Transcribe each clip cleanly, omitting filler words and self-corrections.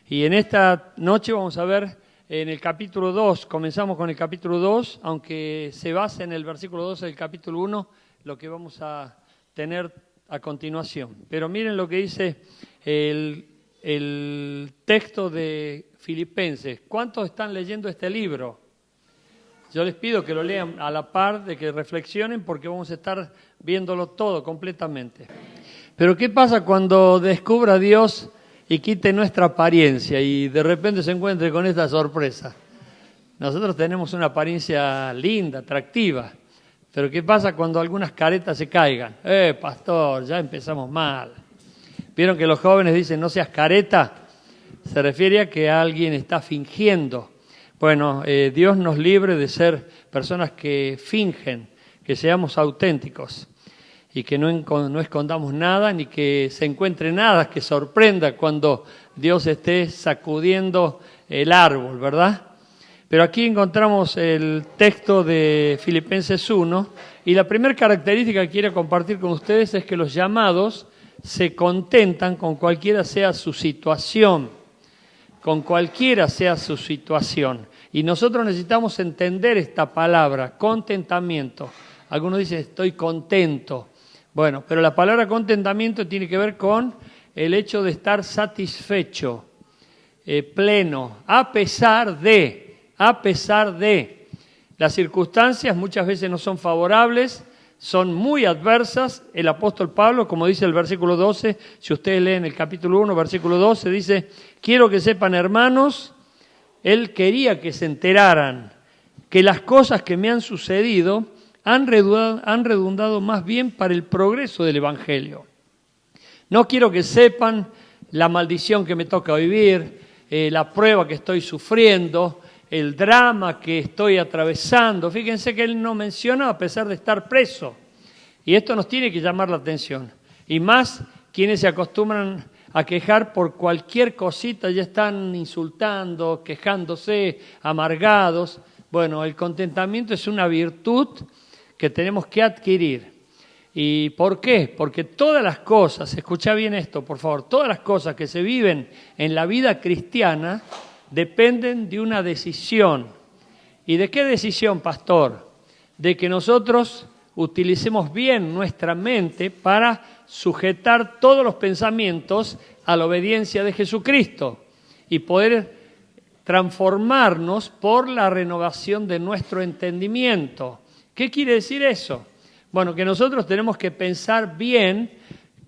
Y en esta noche vamos a ver en el capítulo 2, comenzamos con el capítulo 2, aunque se basa en el versículo 12 del capítulo 1, lo que vamos a tener a continuación. Pero miren lo que dice el texto de Filipenses. ¿Cuántos están leyendo este libro? Yo les pido que lo lean a la par de que reflexionen porque vamos a estar viéndolo todo completamente. Pero ¿qué pasa cuando descubra Dios y quite nuestra apariencia y de repente se encuentre con esta sorpresa? Nosotros tenemos una apariencia linda, atractiva, pero ¿qué pasa cuando algunas caretas se caigan? Pastor, ya empezamos mal. ¿Vieron que los jóvenes dicen no seas careta? Se refiere a que alguien está fingiendo. Bueno, Dios nos libre de ser personas que fingen, que seamos auténticos y que no escondamos nada ni que se encuentre nada que sorprenda cuando Dios esté sacudiendo el árbol, ¿verdad? Pero aquí encontramos el texto de Filipenses 1 y la primera característica que quiero compartir con ustedes es que los llamados se contentan con cualquiera sea su situación. Con cualquiera sea su situación. Y nosotros necesitamos entender esta palabra, contentamiento. Algunos dicen, estoy contento. Bueno, pero la palabra contentamiento tiene que ver con el hecho de estar satisfecho, pleno, a pesar de. Las circunstancias muchas veces no son favorables, son muy adversas. El apóstol Pablo, como dice el versículo 12, si ustedes leen el capítulo 1, versículo 12, dice, quiero que sepan, hermanos, él quería que se enteraran que las cosas que me han sucedido han redundado más bien para el progreso del Evangelio. No quiero que sepan la maldición que me toca vivir, la prueba que estoy sufriendo, el drama que estoy atravesando. Fíjense que él no menciona a pesar de estar preso. Y esto nos tiene que llamar la atención. Y más quienes se acostumbran a quejar por cualquier cosita, ya están insultando, quejándose, amargados. Bueno, el contentamiento es una virtud que tenemos que adquirir. ¿Y por qué? Porque todas las cosas, escucha bien esto por favor, todas las cosas que se viven en la vida cristiana dependen de una decisión. ¿Y de qué decisión, pastor? De que nosotros utilicemos bien nuestra mente para sujetar todos los pensamientos a la obediencia de Jesucristo y poder transformarnos por la renovación de nuestro entendimiento. ¿Qué quiere decir eso? Bueno, que nosotros tenemos que pensar bien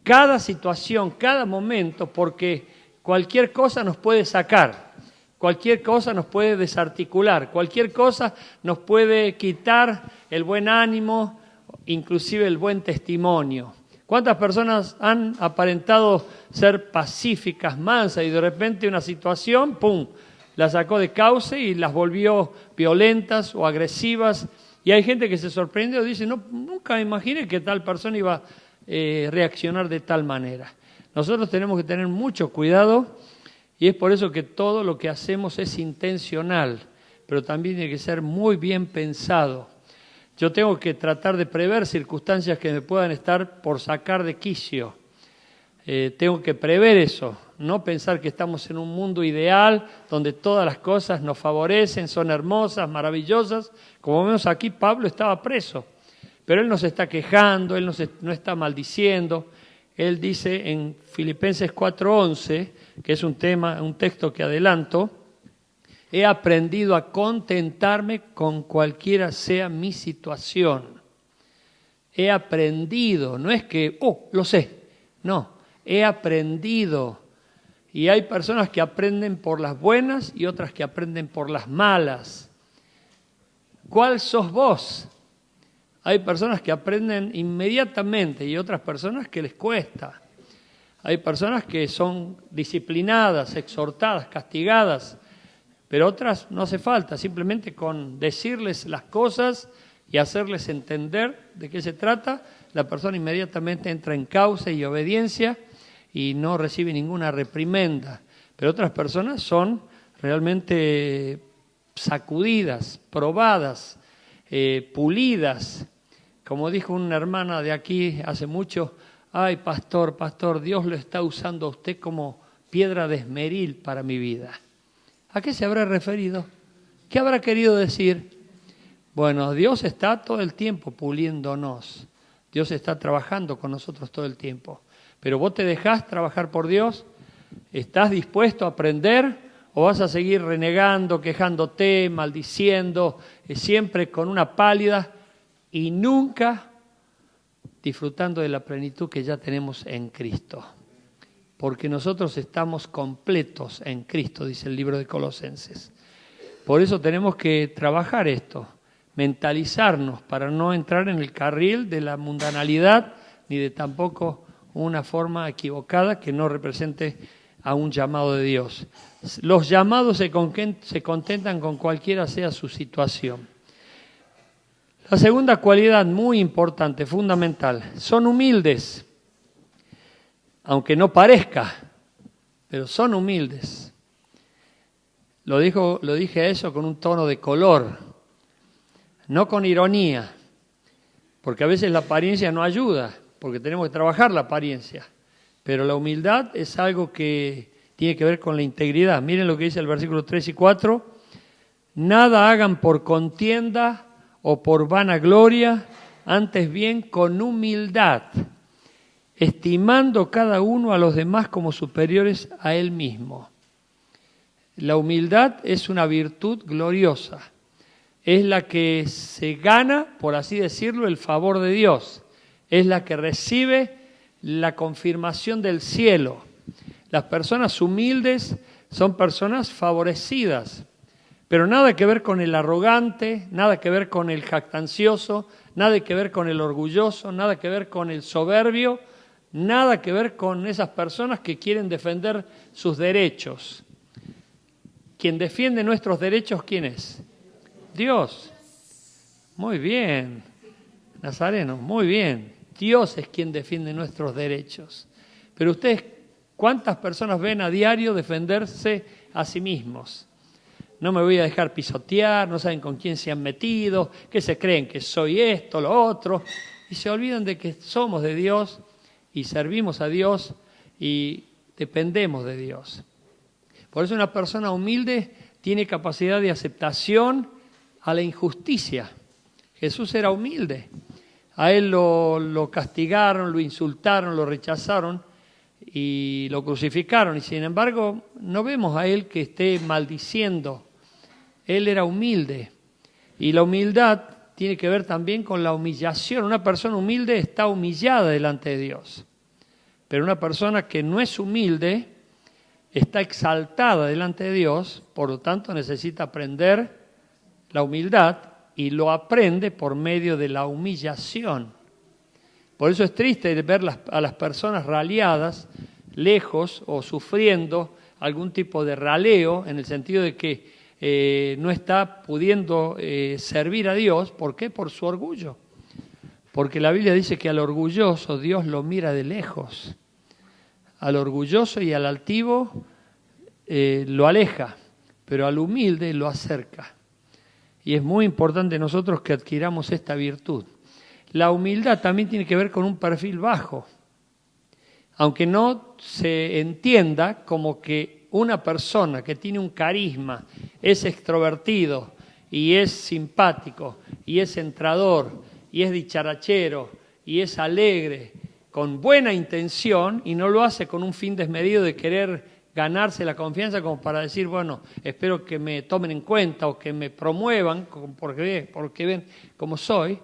cada situación, cada momento, porque cualquier cosa nos puede sacar. Cualquier cosa nos puede desarticular, cualquier cosa nos puede quitar el buen ánimo, inclusive el buen testimonio. ¿Cuántas personas han aparentado ser pacíficas, mansas, y de repente una situación, ¡pum!, la sacó de cauce y las volvió violentas o agresivas? Y hay gente que se sorprende o dice, no, nunca me imaginé que tal persona iba a reaccionar de tal manera. Nosotros tenemos que tener mucho cuidado. Y es por eso que todo lo que hacemos es intencional, pero también tiene que ser muy bien pensado. Yo tengo que tratar de prever circunstancias que me puedan estar por sacar de quicio. Tengo que prever eso, no pensar que estamos en un mundo ideal donde todas las cosas nos favorecen, son hermosas, maravillosas. Como vemos aquí, Pablo estaba preso, pero él no se está quejando, él no está maldiciendo. Él dice en Filipenses 4:11, que es un texto que adelanto, he aprendido a contentarme con cualquiera sea mi situación. He aprendido, no es que, lo sé, no, he aprendido. Y hay personas que aprenden por las buenas y otras que aprenden por las malas. ¿Cuál sos vos? Hay personas que aprenden inmediatamente y otras personas que les cuesta. Hay personas que son disciplinadas, exhortadas, castigadas, pero otras no hace falta, simplemente con decirles las cosas y hacerles entender de qué se trata, la persona inmediatamente entra en cauce y obediencia y no recibe ninguna reprimenda. Pero otras personas son realmente sacudidas, probadas, pulidas. Como dijo una hermana de aquí hace mucho, ay, pastor, Dios lo está usando a usted como piedra de esmeril para mi vida. ¿A qué se habrá referido? ¿Qué habrá querido decir? Bueno, Dios está todo el tiempo puliéndonos. Dios está trabajando con nosotros todo el tiempo. Pero vos te dejás trabajar por Dios, ¿estás dispuesto a aprender o vas a seguir renegando, quejándote, maldiciendo, siempre con una pálida y nunca disfrutando de la plenitud que ya tenemos en Cristo? Porque nosotros estamos completos en Cristo, dice el libro de Colosenses. Por eso tenemos que trabajar esto, mentalizarnos para no entrar en el carril de la mundanalidad ni de tampoco una forma equivocada que no represente a un llamado de Dios. Los llamados se contentan con cualquiera sea su situación. La segunda cualidad muy importante, fundamental, son humildes, aunque no parezca, pero son humildes. Lo dije eso con un tono de color, no con ironía, porque a veces la apariencia no ayuda, porque tenemos que trabajar la apariencia, pero la humildad es algo que tiene que ver con la integridad. Miren lo que dice el versículo 3 y 4, nada hagan por contienda o por vanagloria, antes bien con humildad, estimando cada uno a los demás como superiores a él mismo. La humildad es una virtud gloriosa, es la que se gana, por así decirlo, el favor de Dios, es la que recibe la confirmación del cielo. Las personas humildes son personas favorecidas, pero nada que ver con el arrogante, nada que ver con el jactancioso, nada que ver con el orgulloso, nada que ver con el soberbio, nada que ver con esas personas que quieren defender sus derechos. Quien defiende nuestros derechos, ¿quién es? Dios. Muy bien, Nazareno, muy bien. Dios es quien defiende nuestros derechos. Pero ustedes, ¿cuántas personas ven a diario defenderse a sí mismos? No me voy a dejar pisotear, no saben con quién se han metido, que se creen que soy esto, lo otro, y se olvidan de que somos de Dios y servimos a Dios y dependemos de Dios. Por eso una persona humilde tiene capacidad de aceptación a la injusticia. Jesús era humilde. A él lo castigaron, lo insultaron, lo rechazaron y lo crucificaron. Y sin embargo, no vemos a él que esté maldiciendo. Él era humilde. Y la humildad tiene que ver también con la humillación. Una persona humilde está humillada delante de Dios. Pero una persona que no es humilde está exaltada delante de Dios, por lo tanto necesita aprender la humildad y lo aprende por medio de la humillación. Por eso es triste ver a las personas raleadas, lejos o sufriendo algún tipo de raleo, en el sentido de que no está pudiendo servir a Dios. ¿Por qué? Por su orgullo. Porque la Biblia dice que al orgulloso Dios lo mira de lejos. Al orgulloso y al altivo lo aleja, pero al humilde lo acerca. Y es muy importante nosotros que adquiramos esta virtud. La humildad también tiene que ver con un perfil bajo. Aunque no se entienda como que una persona que tiene un carisma, es extrovertido y es simpático y es entrador y es dicharachero y es alegre, con buena intención, y no lo hace con un fin desmedido de querer ganarse la confianza como para decir, bueno, espero que me tomen en cuenta o que me promuevan porque ven cómo soy.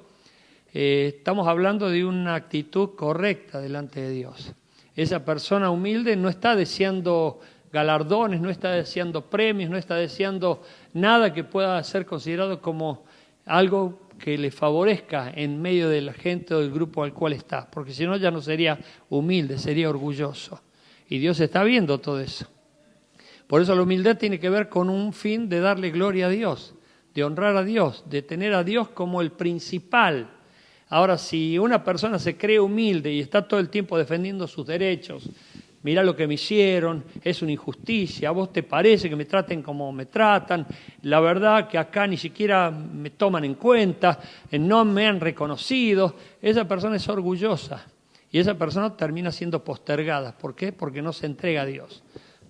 Estamos hablando de una actitud correcta delante de Dios. Esa persona humilde no está deseando galardones, no está deseando premios, no está deseando nada que pueda ser considerado como algo que le favorezca en medio de la gente o del grupo al cual está, porque si no ya no sería humilde, sería orgulloso. Y Dios está viendo todo eso. Por eso la humildad tiene que ver con un fin de darle gloria a Dios, de honrar a Dios, de tener a Dios como el principal. Ahora, si una persona se cree humilde y está todo el tiempo defendiendo sus derechos, mirá lo que me hicieron, es una injusticia, a vos te parece que me traten como me tratan, la verdad que acá ni siquiera me toman en cuenta, no me han reconocido, esa persona es orgullosa y esa persona termina siendo postergada. ¿Por qué? Porque no se entrega a Dios.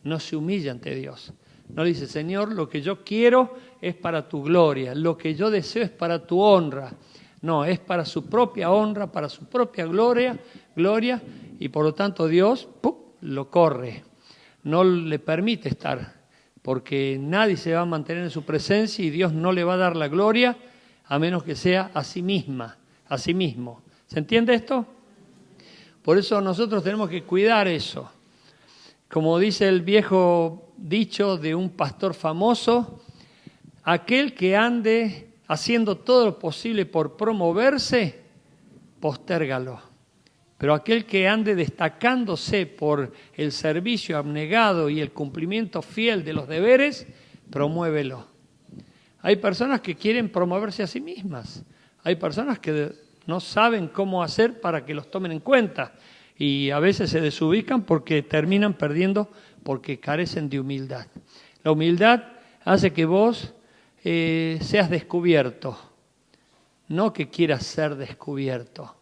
no se humilla ante Dios. No dice, Señor, lo que yo quiero es para tu gloria, lo que yo deseo es para tu honra. No, es para su propia honra, para su propia gloria, y por lo tanto Dios lo corre, no le permite estar, porque nadie se va a mantener en su presencia y Dios no le va a dar la gloria a menos que sea a sí misma, a sí mismo. ¿Se entiende esto? Por eso nosotros tenemos que cuidar eso. Como dice el viejo dicho de un pastor famoso, aquel que ande haciendo todo lo posible por promoverse, postérgalo. Pero aquel que ande destacándose por el servicio abnegado y el cumplimiento fiel de los deberes, promuévelo. Hay personas que quieren promoverse a sí mismas. Hay personas que no saben cómo hacer para que los tomen en cuenta. Y a veces se desubican porque terminan perdiendo porque carecen de humildad. La humildad hace que vos seas descubierto, no que quieras ser descubierto.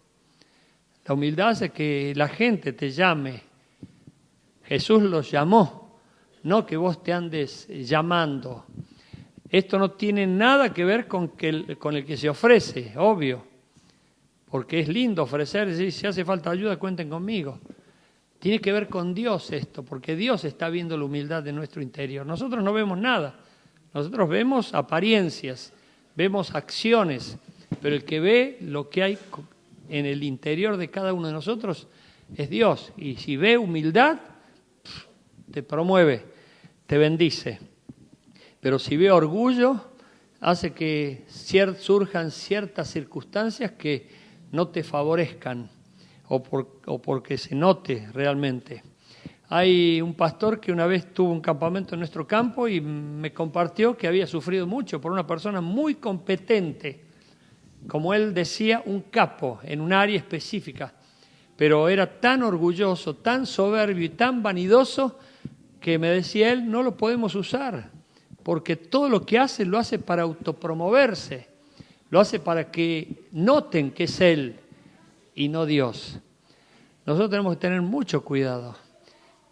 La humildad hace que la gente te llame. Jesús los llamó, no que vos te andes llamando. Esto no tiene nada que ver con el que se ofrece, obvio. Porque es lindo ofrecer, decir, si hace falta ayuda, cuenten conmigo. Tiene que ver con Dios esto, porque Dios está viendo la humildad de nuestro interior. Nosotros no vemos nada. Nosotros vemos apariencias, vemos acciones, pero el que ve lo que hay en el interior de cada uno de nosotros es Dios. Y si ve humildad, te promueve, te bendice. Pero si ve orgullo, hace que surjan ciertas circunstancias que no te favorezcan o porque se note realmente. Hay un pastor que una vez tuvo un campamento en nuestro campo y me compartió que había sufrido mucho por una persona muy competente, como él decía, un capo en un área específica, pero era tan orgulloso, tan soberbio y tan vanidoso que me decía él, no lo podemos usar, porque todo lo que hace lo hace para autopromoverse, lo hace para que noten que es él y no Dios. Nosotros tenemos que tener mucho cuidado.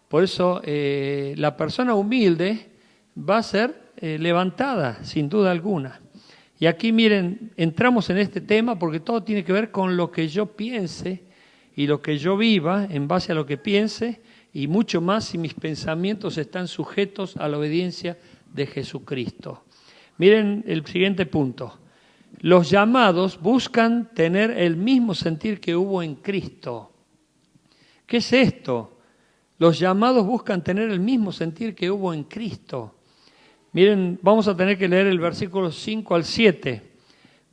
Por eso la persona humilde va a ser levantada, sin duda alguna. Y aquí miren, entramos en este tema porque todo tiene que ver con lo que yo piense y lo que yo viva en base a lo que piense y mucho más si mis pensamientos están sujetos a la obediencia de Jesucristo. Miren el siguiente punto. Los llamados buscan tener el mismo sentir que hubo en Cristo. ¿Qué es esto? Los llamados buscan tener el mismo sentir que hubo en Cristo. Miren, vamos a tener que leer el versículo 5 al 7.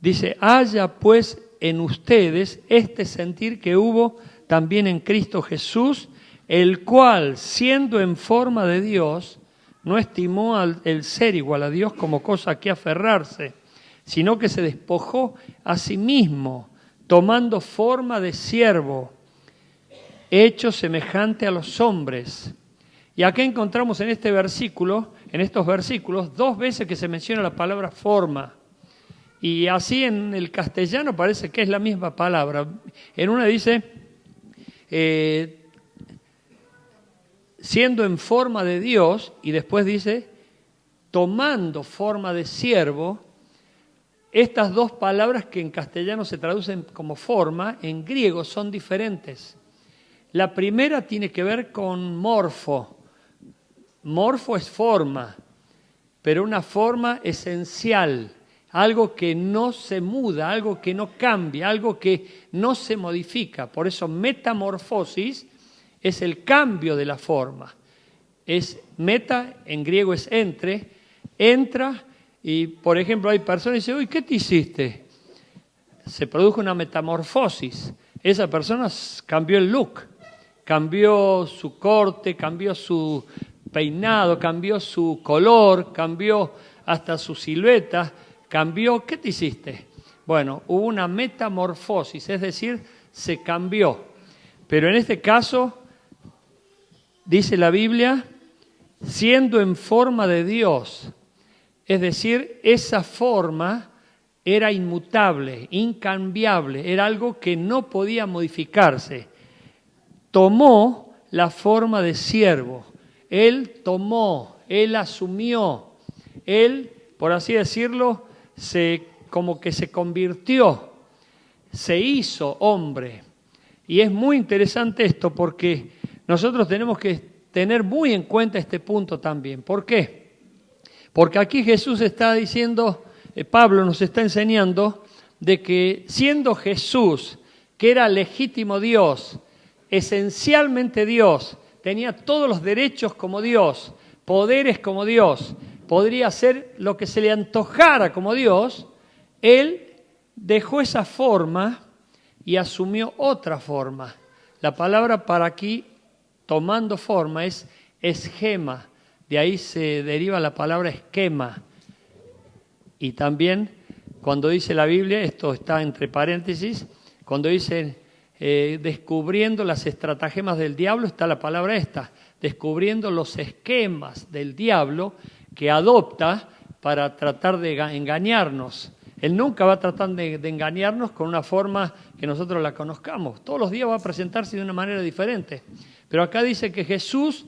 Dice, haya pues en ustedes este sentir que hubo también en Cristo Jesús, el cual, siendo en forma de Dios, no estimó el ser igual a Dios como cosa a que aferrarse, sino que se despojó a sí mismo, tomando forma de siervo, hecho semejante a los hombres. Y acá encontramos en este versículo, en estos versículos, 2 veces que se menciona la palabra forma. Y así en el castellano parece que es la misma palabra. En una dice, siendo en forma de Dios, y después dice, tomando forma de siervo. Estas 2 palabras que en castellano se traducen como forma, en griego son diferentes. La primera tiene que ver con morfo. Morfo es forma, pero una forma esencial, algo que no se muda, algo que no cambia, algo que no se modifica. Por eso metamorfosis es el cambio de la forma. Es meta, en griego es entra, y por ejemplo hay personas que dicen, uy, ¿qué te hiciste? Se produjo una metamorfosis. Esa persona cambió el look, cambió su corte, cambió su peinado, cambió su color, cambió hasta su silueta, cambió, ¿qué te hiciste? Bueno, hubo una metamorfosis, es decir, se cambió. Pero en este caso, dice la Biblia, siendo en forma de Dios, es decir, esa forma era inmutable, incambiable, era algo que no podía modificarse. Tomó la forma de siervo. Él tomó, Él asumió, Él, por así decirlo, como que se convirtió, se hizo hombre. Y es muy interesante esto porque nosotros tenemos que tener muy en cuenta este punto también. ¿Por qué? Porque aquí Jesús está diciendo, Pablo nos está enseñando de que siendo Jesús, que era legítimo Dios, esencialmente Dios, tenía todos los derechos como Dios, poderes como Dios, podría hacer lo que se le antojara como Dios, Él dejó esa forma y asumió otra forma. La palabra para aquí, tomando forma, es esquema. De ahí se deriva la palabra esquema. Y también, cuando dice la Biblia, esto está entre paréntesis, cuando dice descubriendo las estratagemas del diablo, está la palabra esta, descubriendo los esquemas del diablo que adopta para tratar de engañarnos. Él nunca va a tratar de engañarnos con una forma que nosotros la conozcamos. Todos los días va a presentarse de una manera diferente. Pero acá dice que Jesús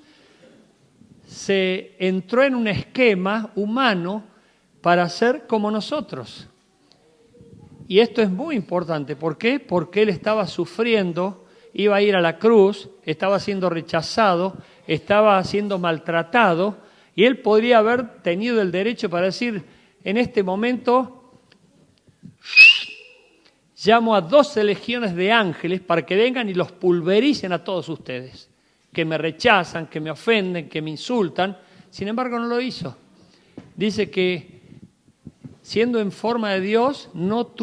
se entró en un esquema humano para ser como nosotros. Y esto es muy importante. ¿Por qué? Porque Él estaba sufriendo, iba a ir a la cruz, estaba siendo rechazado, estaba siendo maltratado, y Él podría haber tenido el derecho para decir, en este momento llamo a 12 legiones de ángeles para que vengan y los pulvericen a todos ustedes, que me rechazan, que me ofenden, que me insultan. Sin embargo, no lo hizo. Dice que siendo en forma de Dios, no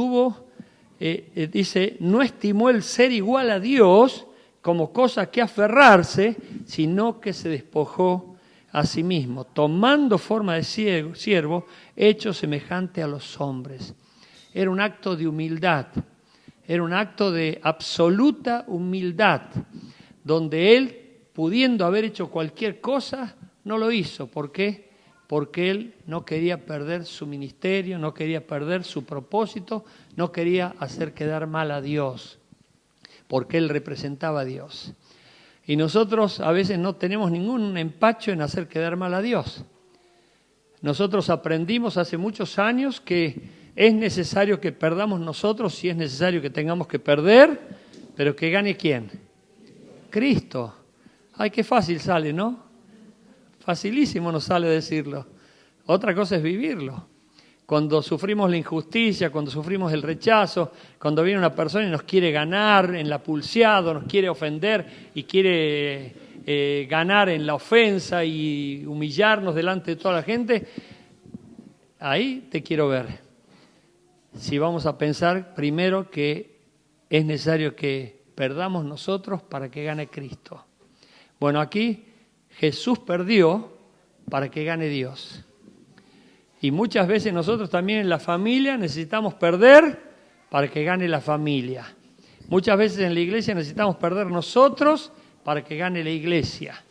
estimó el ser igual a Dios como cosa que aferrarse, sino que se despojó a sí mismo, tomando forma de siervo, hecho semejante a los hombres. Era un acto de humildad, era un acto de absoluta humildad, donde Él, pudiendo haber hecho cualquier cosa, no lo hizo. ¿Por qué? Porque Él no quería perder su ministerio, no quería perder su propósito, no quería hacer quedar mal a Dios, porque Él representaba a Dios. Y nosotros a veces no tenemos ningún empacho en hacer quedar mal a Dios. Nosotros aprendimos hace muchos años que es necesario que perdamos nosotros, si es necesario que tengamos que perder, pero que gane ¿quién? Cristo. Ay, qué fácil sale, ¿no? Facilísimo nos sale decirlo. Otra cosa es vivirlo. Cuando sufrimos la injusticia, cuando sufrimos el rechazo, cuando viene una persona y nos quiere ganar en la pulseada, nos quiere ofender y quiere ganar en la ofensa y humillarnos delante de toda la gente, ahí te quiero ver. Si vamos a pensar primero que es necesario que perdamos nosotros para que gane Cristo. Bueno, aquí Jesús perdió para que gane Dios. Y muchas veces nosotros también en la familia necesitamos perder para que gane la familia. Muchas veces en la iglesia necesitamos perder nosotros para que gane la iglesia.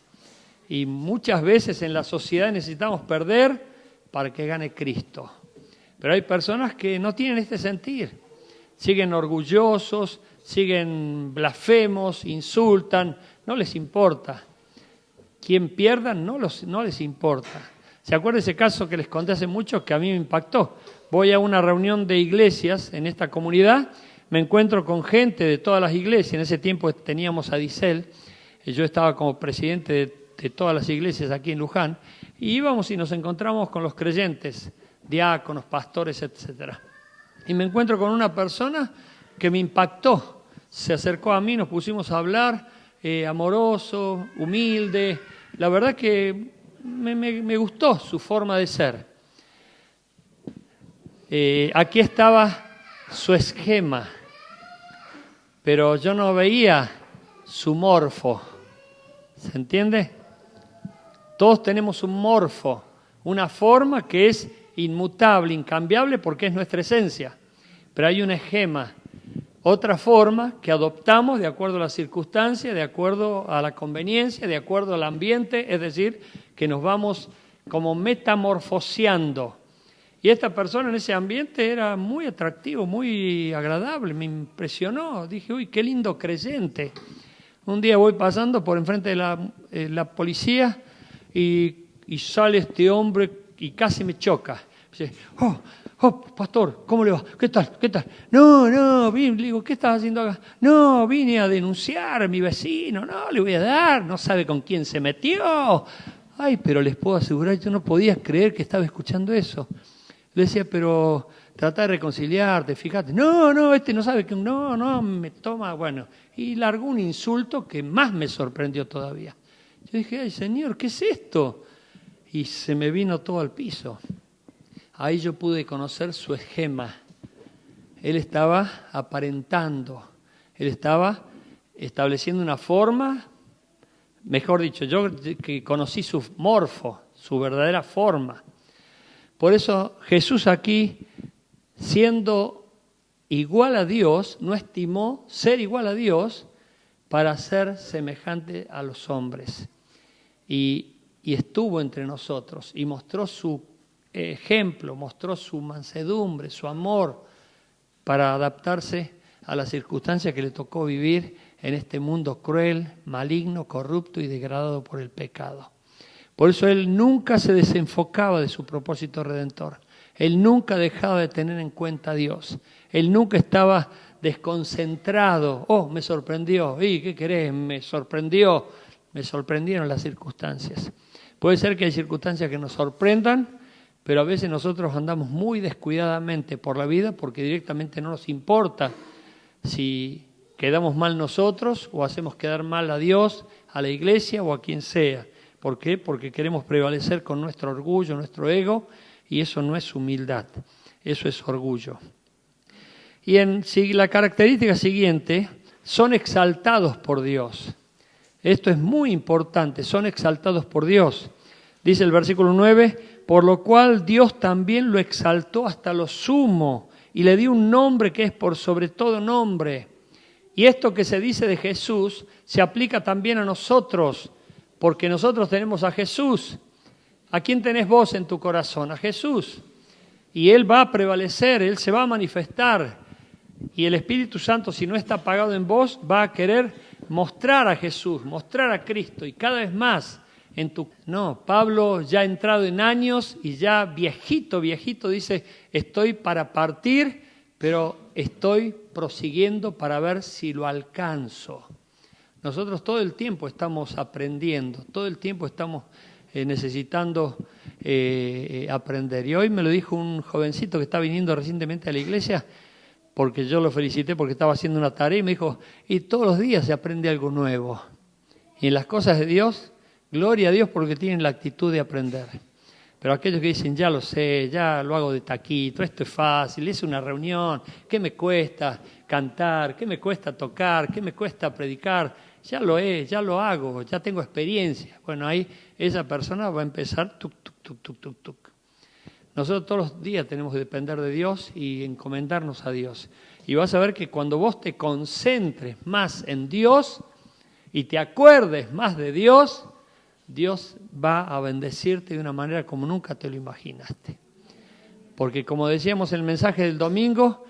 Y muchas veces en la sociedad necesitamos perder para que gane Cristo. Pero hay personas que no tienen este sentir. Siguen orgullosos, siguen blasfemos, insultan, no les importa. Quien pierdan no les importa. ¿Se acuerdan ese caso que les conté hace mucho que a mí me impactó? Voy a una reunión de iglesias en esta comunidad, me encuentro con gente de todas las iglesias. En ese tiempo teníamos a Disel, yo estaba como presidente de todas las iglesias aquí en Luján, y íbamos y nos encontramos con los creyentes, diáconos, pastores, etcétera. Y me encuentro con una persona que me impactó. Se acercó a mí, nos pusimos a hablar, amoroso, humilde. La verdad que me gustó su forma de ser. Aquí estaba su esquema, pero yo no veía su morfo. ¿Se entiende? Todos tenemos un morfo, una forma que es inmutable, incambiable, porque es nuestra esencia. Pero hay un esquema, otra forma que adoptamos de acuerdo a las circunstancias, de acuerdo a la conveniencia, de acuerdo al ambiente, es decir, que nos vamos como metamorfoseando. Y esta persona en ese ambiente era muy atractivo, muy agradable, me impresionó. Dije, uy, qué lindo creyente. Un día voy pasando por enfrente de la policía y sale este hombre y casi me choca. Dice, pastor, ¿cómo le va? ¿Qué tal? No, vine, le digo, ¿qué estás haciendo acá? No, vine a denunciar a mi vecino, no, le voy a dar, no sabe con quién se metió. Ay, pero les puedo asegurar, yo no podía creer que estaba escuchando eso. Le decía, pero trata de reconciliarte, fíjate. No, este no sabe que no, me toma, bueno. Y largó un insulto que más me sorprendió todavía. Yo dije, ay, Señor, ¿qué es esto? Y se me vino todo al piso. Ahí yo pude conocer su esquema. Él estaba aparentando, él estaba estableciendo una forma, mejor dicho, yo que conocí su morfo, su verdadera forma. Por eso Jesús aquí, siendo igual a Dios, no estimó ser igual a Dios para ser semejante a los hombres. Y estuvo entre nosotros y mostró su ejemplo, mostró su mansedumbre, su amor para adaptarse a las circunstancias que le tocó vivir en este mundo cruel, maligno, corrupto y degradado por el pecado. Por eso Él nunca se desenfocaba de su propósito redentor. Él nunca dejaba de tener en cuenta a Dios. Él nunca estaba desconcentrado. Me sorprendió. ¿Y qué querés? Me sorprendió. Me sorprendieron las circunstancias. Puede ser que hay circunstancias que nos sorprendan, pero a veces nosotros andamos muy descuidadamente por la vida porque directamente no nos importa si quedamos mal nosotros o hacemos quedar mal a Dios, a la iglesia o a quien sea. ¿Por qué? Porque queremos prevalecer con nuestro orgullo, nuestro ego, y eso no es humildad, eso es orgullo. Y la característica siguiente, son exaltados por Dios. Esto es muy importante, son exaltados por Dios. Dice el versículo 9, por lo cual Dios también lo exaltó hasta lo sumo y le dio un nombre que es por sobre todo nombre. Y esto que se dice de Jesús se aplica también a nosotros, porque nosotros tenemos a Jesús. ¿A quién tenés vos en tu corazón? A Jesús. Y Él va a prevalecer, Él se va a manifestar. Y el Espíritu Santo, si no está apagado en vos, va a querer mostrar a Jesús, mostrar a Cristo. Y cada vez más No, Pablo ya ha entrado en años y ya viejito, dice, estoy para partir, pero estoy prosiguiendo para ver si lo alcanzo. Nosotros todo el tiempo estamos aprendiendo, todo el tiempo estamos necesitando aprender. Y hoy me lo dijo un jovencito que está viniendo recientemente a la iglesia, porque yo lo felicité porque estaba haciendo una tarea y me dijo, y todos los días se aprende algo nuevo. Y en las cosas de Dios, gloria a Dios porque tienen la actitud de aprender. Pero aquellos que dicen, ya lo sé, ya lo hago de taquito, esto es fácil, es una reunión, ¿qué me cuesta cantar? ¿Qué me cuesta tocar? ¿Qué me cuesta predicar? Ya lo hago, ya tengo experiencia. Bueno, ahí esa persona va a empezar tuc. Nosotros todos los días tenemos que depender de Dios y encomendarnos a Dios. Y vas a ver que cuando vos te concentres más en Dios y te acuerdes más de Dios, Dios va a bendecirte de una manera como nunca te lo imaginaste. Porque como decíamos en el mensaje del domingo,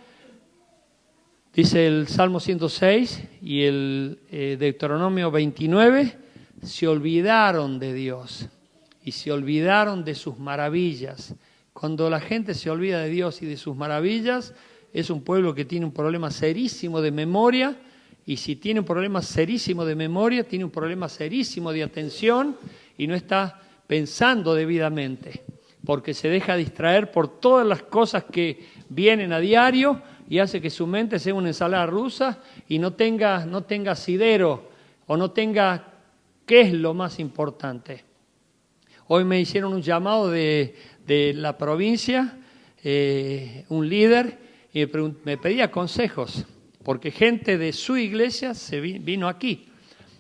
dice el Salmo 106 y el Deuteronomio 29, se olvidaron de Dios y se olvidaron de sus maravillas. Cuando la gente se olvida de Dios y de sus maravillas, es un pueblo que tiene un problema serísimo de memoria. Y si tiene un problema serísimo de memoria, tiene un problema serísimo de atención y no está pensando debidamente, porque se deja distraer por todas las cosas que vienen a diario y hace que su mente sea una ensalada rusa y no tenga asidero o no tenga qué es lo más importante. Hoy me hicieron un llamado de la provincia, un líder, y me pedía consejos. Porque gente de su iglesia se vino aquí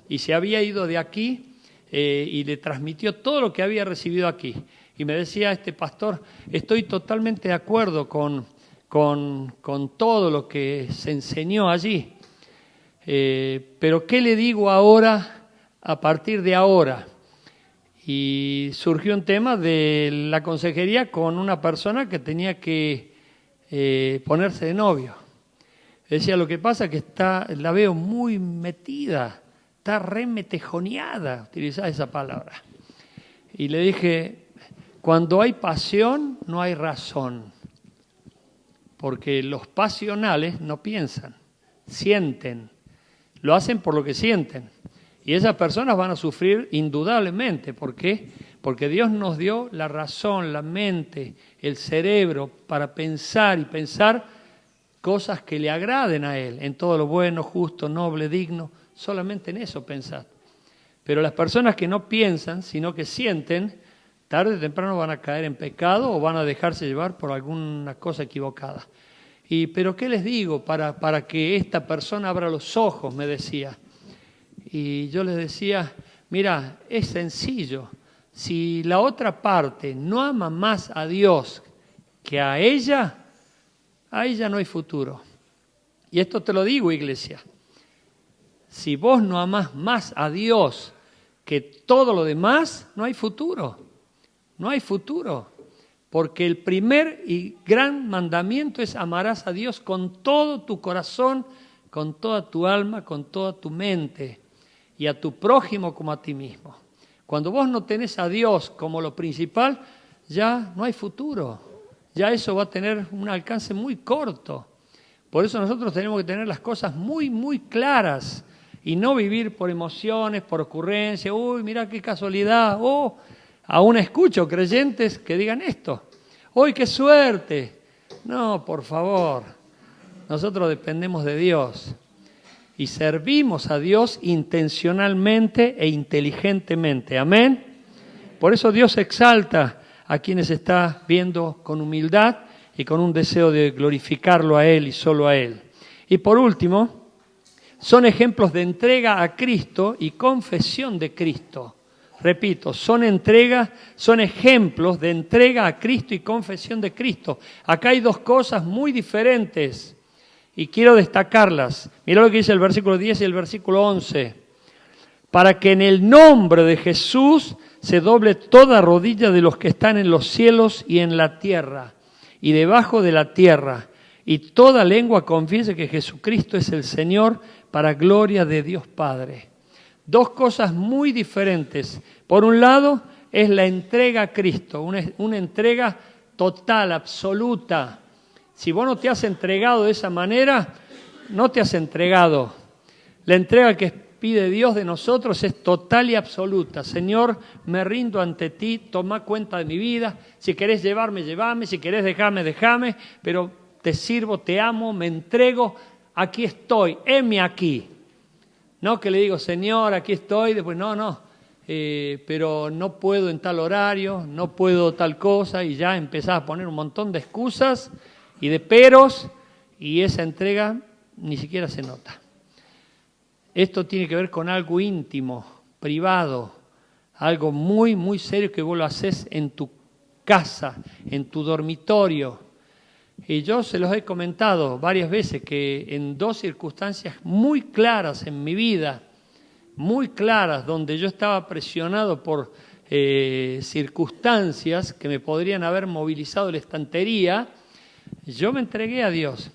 y se había ido de aquí y le transmitió todo lo que había recibido aquí. Y me decía este pastor, estoy totalmente de acuerdo con todo lo que se enseñó allí. Pero ¿qué le digo ahora, a partir de ahora? Y surgió un tema de la consejería con una persona que tenía que ponerse de novio. Decía, lo que pasa es que la veo muy metida, está remetejoneada, utilizaba esa palabra. Y le dije, cuando hay pasión no hay razón, porque los pasionales no piensan, sienten, lo hacen por lo que sienten. Y esas personas van a sufrir indudablemente. ¿Por qué? Porque Dios nos dio la razón, la mente, el cerebro para pensar y pensar cosas que le agraden a Él, en todo lo bueno, justo, noble, digno, solamente en eso pensad. Pero las personas que no piensan, sino que sienten, tarde o temprano van a caer en pecado o van a dejarse llevar por alguna cosa equivocada. ¿Pero qué les digo para que esta persona abra los ojos?, me decía. Y yo les decía, mira, es sencillo. Si la otra parte no ama más a Dios que a ella no hay futuro. Y esto te lo digo, iglesia. Si vos no amás más a Dios que todo lo demás, no hay futuro. No hay futuro. Porque el primer y gran mandamiento es amarás a Dios con todo tu corazón, con toda tu alma, con toda tu mente, y a tu prójimo como a ti mismo. Cuando vos no tenés a Dios como lo principal, ya no hay futuro. Ya eso va a tener un alcance muy corto. Por eso nosotros tenemos que tener las cosas muy, muy claras y no vivir por emociones, por ocurrencias. Uy, mira qué casualidad. Oh, aún escucho creyentes que digan esto. ¡Uy, qué suerte! No, por favor. Nosotros dependemos de Dios y servimos a Dios intencionalmente e inteligentemente. Amén. Por eso Dios exalta a quienes está viendo con humildad y con un deseo de glorificarlo a Él y solo a Él. Y por último, son ejemplos de entrega a Cristo y confesión de Cristo. Repito, son ejemplos de entrega a Cristo y confesión de Cristo. Acá hay dos cosas muy diferentes y quiero destacarlas. Mirá lo que dice el versículo 10 y el versículo 11. Para que en el nombre de Jesús se doble toda rodilla de los que están en los cielos y en la tierra y debajo de la tierra, y toda lengua confiese que Jesucristo es el Señor, para gloria de Dios Padre. Dos cosas muy diferentes. Por un lado es la entrega a Cristo, una entrega total, absoluta. Si vos no te has entregado de esa manera, no te has entregado. La entrega que pide Dios de nosotros es total y absoluta. Señor, me rindo ante ti, toma cuenta de mi vida. Si querés llevarme, llévame. Si querés dejarme, déjame. Pero te sirvo, te amo, me entrego. Aquí estoy, heme aquí. No que le digo, Señor, aquí estoy. Después, no. Pero no puedo en tal horario, no puedo tal cosa. Y ya empezás a poner un montón de excusas y de peros. Y esa entrega ni siquiera se nota. Esto tiene que ver con algo íntimo, privado, algo muy, muy serio que vos lo haces en tu casa, en tu dormitorio. Y yo se los he comentado varias veces que en dos circunstancias muy claras en mi vida, muy claras, donde yo estaba presionado por circunstancias que me podrían haber movilizado la estantería, yo me entregué a Dios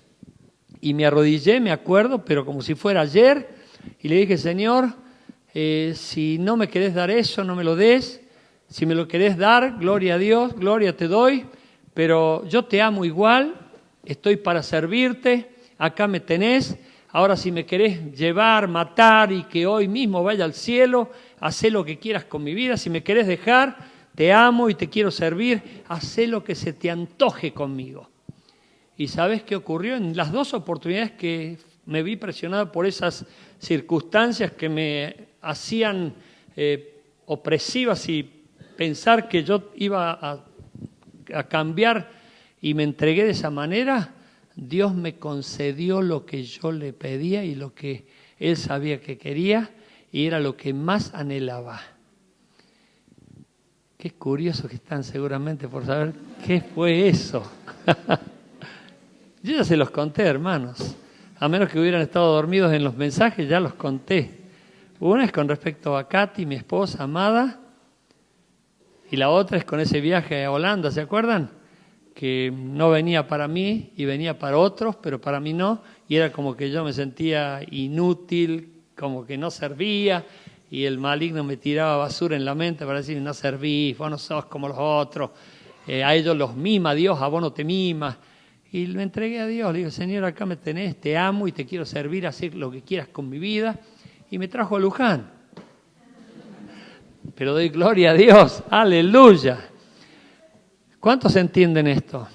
y me arrodillé, me acuerdo, pero como si fuera ayer, y le dije, Señor, si no me querés dar eso, no me lo des. Si me lo querés dar, gloria a Dios, gloria te doy. Pero yo te amo igual, estoy para servirte, acá me tenés. Ahora si me querés llevar, matar y que hoy mismo vaya al cielo, hacé lo que quieras con mi vida. Si me querés dejar, te amo y te quiero servir, hacé lo que se te antoje conmigo. ¿Y sabés qué ocurrió? En las dos oportunidades que me vi presionado por esas circunstancias que me hacían opresivas y pensar que yo iba a cambiar y me entregué de esa manera, Dios me concedió lo que yo le pedía y lo que Él sabía que quería y era lo que más anhelaba. Qué curioso que están seguramente por saber qué fue eso. Yo ya se los conté, hermanos. A menos que hubieran estado dormidos en los mensajes, ya los conté. Una es con respecto a Katy, mi esposa amada, y la otra es con ese viaje a Holanda, ¿se acuerdan? Que no venía para mí y venía para otros, pero para mí no, y era como que yo me sentía inútil, como que no servía, y el maligno me tiraba basura en la mente para decir, no servís, vos no sos como los otros, a ellos los mima Dios, a vos no te mimas. Y lo entregué a Dios, le digo, Señor, acá me tenés, te amo y te quiero servir, hacer lo que quieras con mi vida. Y me trajo a Luján. Pero doy gloria a Dios, aleluya. ¿Cuántos entienden esto?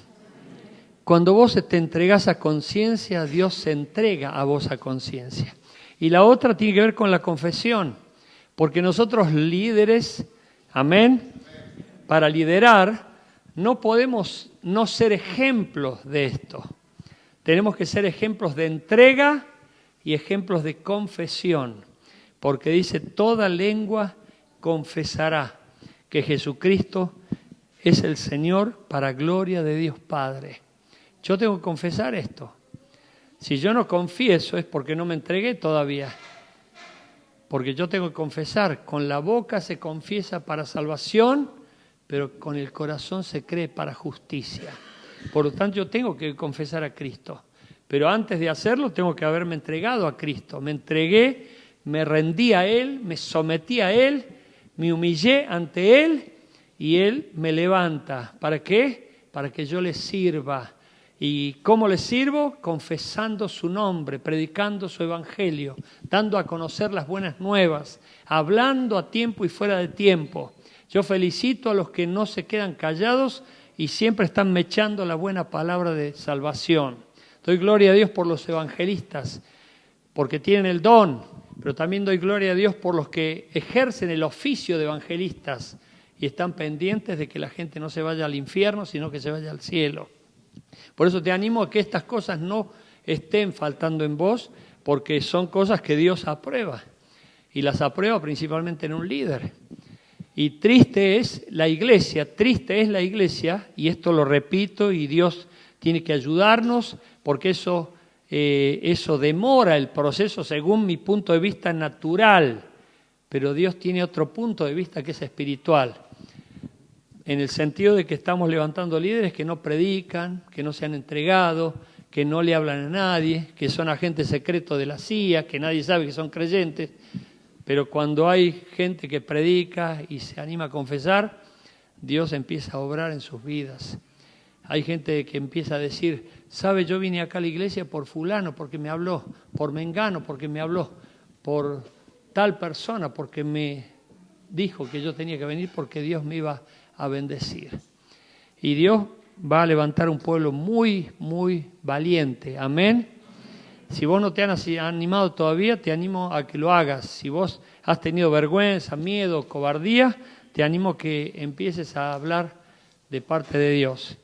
Cuando vos te entregás a conciencia, Dios se entrega a vos a conciencia. Y la otra tiene que ver con la confesión, porque nosotros líderes, amén, para liderar, no podemos no ser ejemplos de esto. Tenemos que ser ejemplos de entrega y ejemplos de confesión, porque dice, toda lengua confesará que Jesucristo es el Señor para gloria de Dios Padre. Yo tengo que confesar esto. Si yo no confieso es porque no me entregué todavía. Porque yo tengo que confesar, con la boca se confiesa para salvación, pero con el corazón se cree para justicia. Por lo tanto, yo tengo que confesar a Cristo. Pero antes de hacerlo, tengo que haberme entregado a Cristo. Me entregué, me rendí a Él, me sometí a Él, me humillé ante Él y Él me levanta. ¿Para qué? Para que yo le sirva. ¿Y cómo le sirvo? Confesando su nombre, predicando su evangelio, dando a conocer las buenas nuevas, hablando a tiempo y fuera de tiempo. Yo felicito a los que no se quedan callados y siempre están mechando la buena palabra de salvación. Doy gloria a Dios por los evangelistas, porque tienen el don, pero también doy gloria a Dios por los que ejercen el oficio de evangelistas y están pendientes de que la gente no se vaya al infierno, sino que se vaya al cielo. Por eso te animo a que estas cosas no estén faltando en vos, porque son cosas que Dios aprueba, y las aprueba principalmente en un líder. Y triste es la iglesia, y esto lo repito, y Dios tiene que ayudarnos, porque eso demora el proceso según mi punto de vista natural, pero Dios tiene otro punto de vista que es espiritual, en el sentido de que estamos levantando líderes que no predican, que no se han entregado, que no le hablan a nadie, que son agentes secretos de la CIA, que nadie sabe que son creyentes, pero cuando hay gente que predica y se anima a confesar, Dios empieza a obrar en sus vidas. Hay gente que empieza a decir, ¿sabe? Yo vine acá a la iglesia por fulano, porque me habló, por mengano, porque me habló, por tal persona, porque me dijo que yo tenía que venir, porque Dios me iba a bendecir. Y Dios va a levantar un pueblo muy, muy valiente. Amén. Si vos no te has animado todavía, te animo a que lo hagas. Si vos has tenido vergüenza, miedo, cobardía, te animo a que empieces a hablar de parte de Dios.